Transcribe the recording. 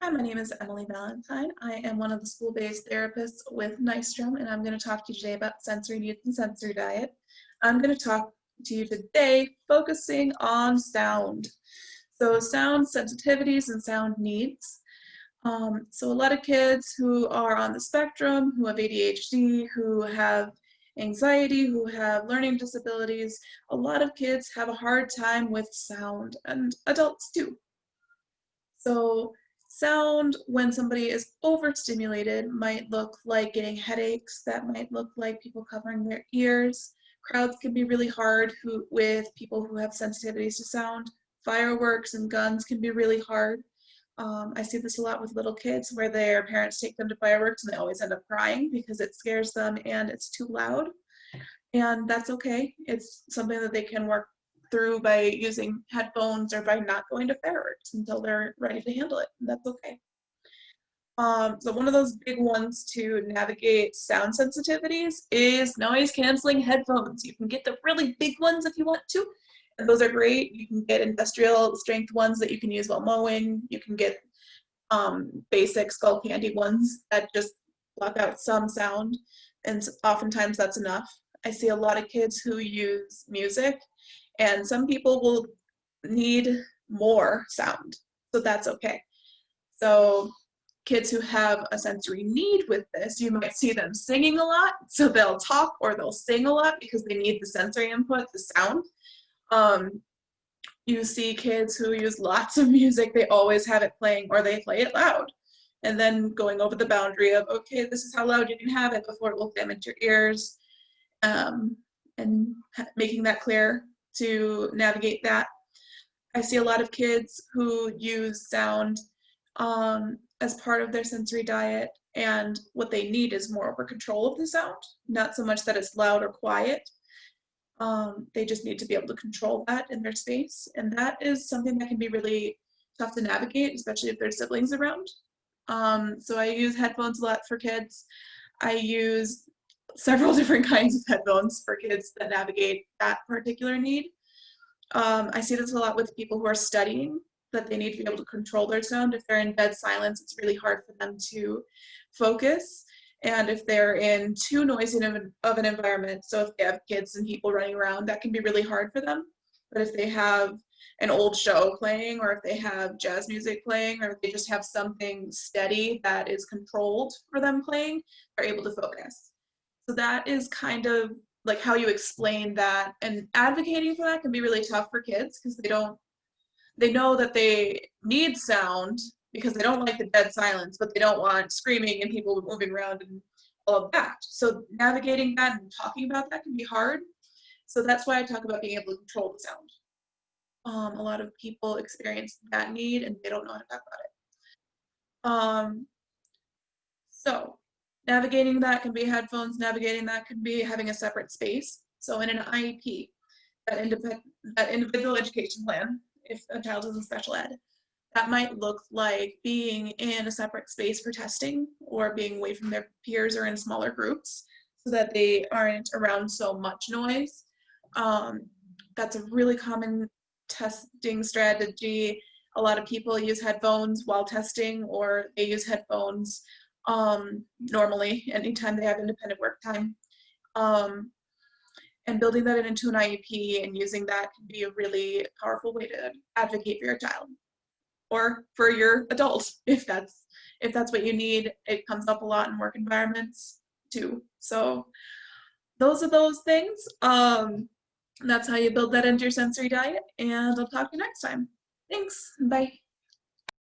Hi, my name is Emily Valentine. I am one of the school-based therapists with Nystrom, and I'm going to talk to you today about sensory needs and sensory diet. I'm going to talk to you today focusing on sound. So sound sensitivities and sound needs. So a lot of kids who are on the spectrum, who have ADHD, who have anxiety, who have learning disabilities, a lot of kids have a hard time with sound, and adults too. So sound, when somebody is overstimulated, might look like getting headaches. That might look like people covering their ears. Crowds can be really hard with people who have sensitivities to sound. Fireworks and guns can be really hard. I see this a lot with little kids where their parents take them to fireworks and they always end up crying because it scares them and it's too loud. And that's okay. It's something that they can work through by using headphones or by not going to fireworks until they're ready to handle it. And that's okay. So one of those big ones to navigate sound sensitivities is noise canceling headphones. You can get the really big ones if you want to, and those are great. You can get industrial strength ones that you can use while mowing. You can get basic skull candy ones that just block out some sound, and oftentimes that's enough. I see a lot of kids who use music, and some people will need more sound, so that's okay. So kids who have a sensory need with this, you might see them singing a lot, so they'll talk or they'll sing a lot because they need the sensory input, the sound. You see kids who use lots of music, they always have it playing or they play it loud. And then going over the boundary of, okay, this is how loud you can have it before it will damage your ears, and making that clear to navigate that. I see a lot of kids who use sound as part of their sensory diet, and what they need is more over control of the sound, not so much that it's loud or quiet. They just need to be able to control that in their space, and that is something that can be really tough to navigate, especially if there's siblings around. So I use headphones a lot for kids. I use several different kinds of headphones for kids that navigate that particular need. I see this a lot with people who are studying, that they need to be able to control their sound. If they're in dead silence, it's really hard for them to focus. And if they're in too noisy of an environment, so if they have kids and people running around, that can be really hard for them. But if they have an old show playing, or if they have jazz music playing, or if they just have something steady that is controlled for them playing, they're able to focus. So that is kind of like how you explain that, and advocating for that can be really tough for kids because they know that they need sound because they don't like the dead silence, but they don't want screaming and people moving around and all of that. So navigating that and talking about that can be hard. So that's why I talk about being able to control the sound. A lot of people experience that need and they don't know how to talk about it. So navigating that can be headphones, navigating that can be having a separate space. So in an IEP, that individual education plan, if a child is in special ed, that might look like being in a separate space for testing or being away from their peers or in smaller groups so that they aren't around so much noise. That's a really common testing strategy. A lot of people use headphones while testing, or they use headphones normally anytime they have independent work time. And building that into an IEP and using that can be a really powerful way to advocate for your child or for your adult if that's what you need. It comes up a lot in work environments too. So those are those things. That's how you build that into your sensory diet, and I'll talk to you next time. Thanks. Bye.